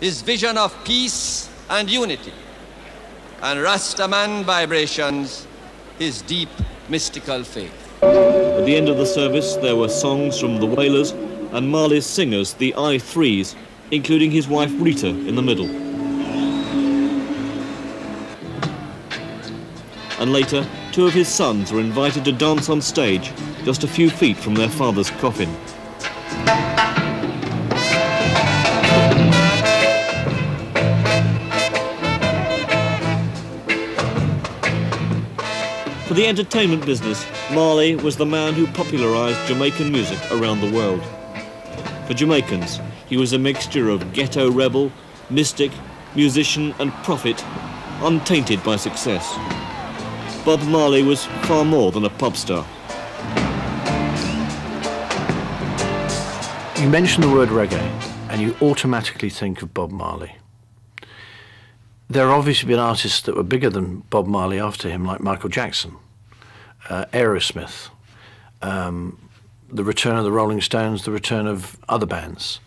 his vision of peace and unity, and Rastaman vibrations, his deep mystical faith. At the end of the service, there were songs from the Wailers and Marley's singers, the I-Threes, including his wife Rita in the middle. And later, two of his sons were invited to dance on stage just a few feet from their father's coffin. For the entertainment business, Marley was the man who popularised Jamaican music around the world. For Jamaicans, he was a mixture of ghetto rebel, mystic, musician and prophet, untainted by success. Bob Marley was far more than a pop star. You mention the word reggae and you automatically think of Bob Marley. There have obviously been artists that were bigger than Bob Marley after him, like Michael Jackson, Aerosmith, the return of the Rolling Stones, the return of other bands.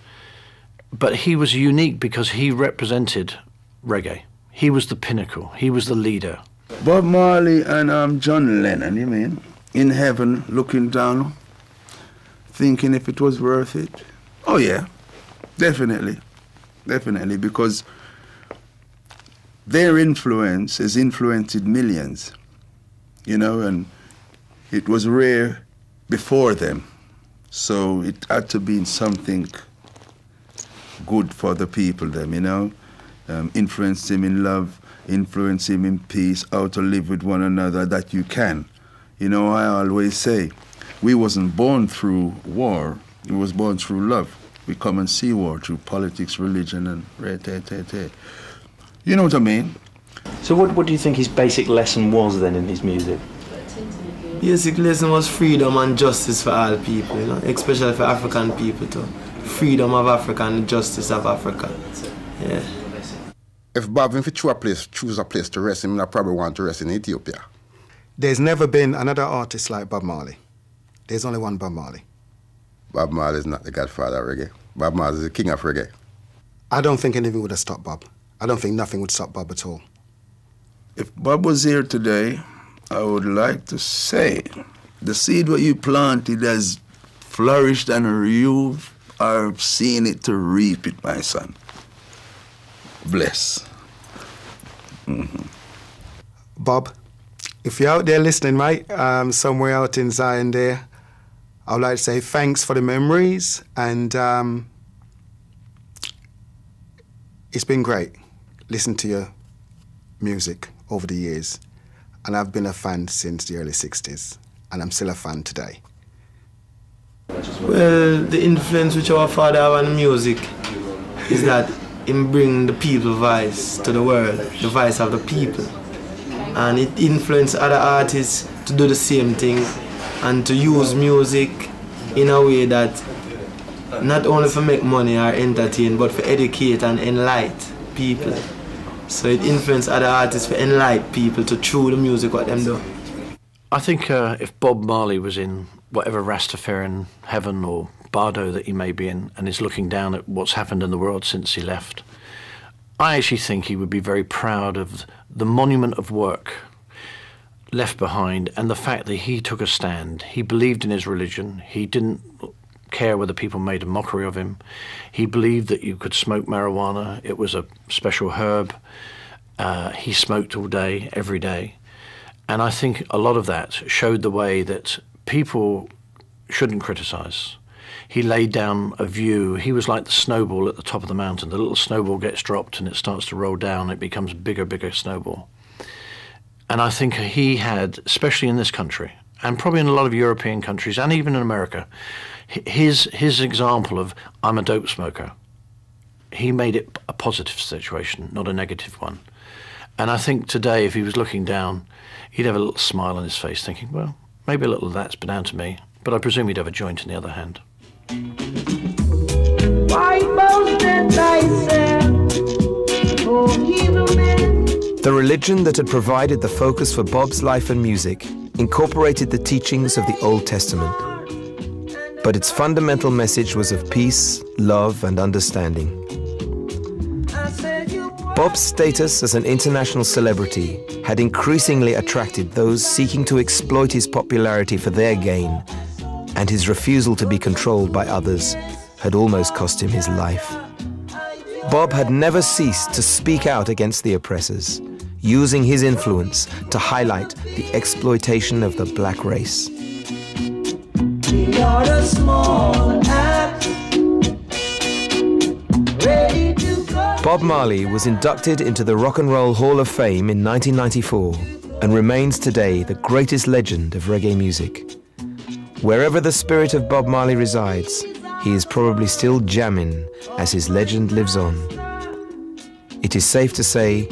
But he was unique because he represented reggae. He was the pinnacle, he was the leader. Bob Marley and John Lennon, you mean, in heaven, looking down, thinking if it was worth it. Oh yeah, definitely, definitely, because their influence has influenced millions, you know, and it was rare before them, so it had to be something good for the people, them, you know, influence him in love, influence him in peace, how to live with one another, that you can. You know, I always say, we wasn't born through war, we was born through love. We come and see war through politics, religion, and you know what I mean? So what do you think his basic lesson was then in his music? Basic lesson was freedom and justice for all people, you know, especially for African people too. Freedom of Africa and justice of Africa. Yeah. If Bob, if he choose a place to rest him, I probably want to rest in Ethiopia. There's never been another artist like Bob Marley. There's only one Bob Marley. Bob Marley is not the godfather of reggae. Bob Marley is the king of reggae. I don't think anything would have stopped Bob. I don't think nothing would stop Bob at all. If Bob was here today, I would like to say, the seed what you planted has flourished and you are seeing it to reap it, my son. Bless. Bob, if you're out there listening, mate, somewhere out in Zion there, I would like to say thanks for the memories, and it's been great listening to your music over the years, and I've been a fan since the early 60s, and I'm still a fan today. Well, the influence which our father have on music is that him bring the people voice to the world, the voice of the people. And it influenced other artists to do the same thing and to use music in a way that not only for make money or entertain, but for educate and enlighten people. So it influenced other artists for enlighten people to through the music what them do. I think if Bob Marley was in whatever Rastafarian heaven or bardo that he may be in and is looking down at what's happened in the world since he left, I actually think he would be very proud of the monument of work left behind and the fact that he took a stand. He believed in his religion. He didn't care whether people made a mockery of him. He believed that you could smoke marijuana. It was a special herb. He smoked all day, every day. And I think a lot of that showed the way that people shouldn't criticize. He laid down a view. He was like the snowball at the top of the mountain. The little snowball gets dropped and it starts to roll down. It becomes a bigger, bigger snowball. And I think he had, especially in this country, and probably in a lot of European countries, and even in America, his example of, I'm a dope smoker, he made it a positive situation, not a negative one. And I think today, if he was looking down, he'd have a little smile on his face, thinking, well, maybe a little of that's been down to me, but I presume he'd have a joint in the other hand. The religion that had provided the focus for Bob's life and music incorporated the teachings of the Old Testament. But its fundamental message was of peace, love, and understanding. Bob's status as an international celebrity had increasingly attracted those seeking to exploit his popularity for their gain, and his refusal to be controlled by others had almost cost him his life. Bob had never ceased to speak out against the oppressors, using his influence to highlight the exploitation of the black race. Bob Marley was inducted into the Rock and Roll Hall of Fame in 1994 and remains today the greatest legend of reggae music. Wherever the spirit of Bob Marley resides, he is probably still jamming as his legend lives on. It is safe to say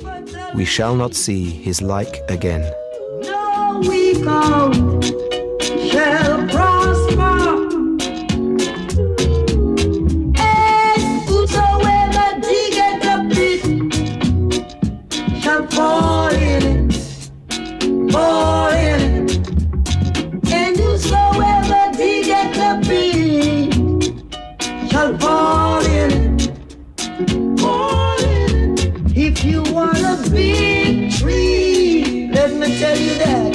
we shall not see his like again. No weak shall prosper. And whosoever diggeth a pit shall fall in it, fall in it. And whosoever diggeth a pit shall fall in it, fall in it. If you want a big tree, let me tell you that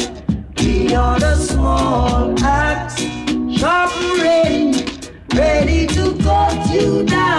we are the small axe, sharp and ready to cut you down.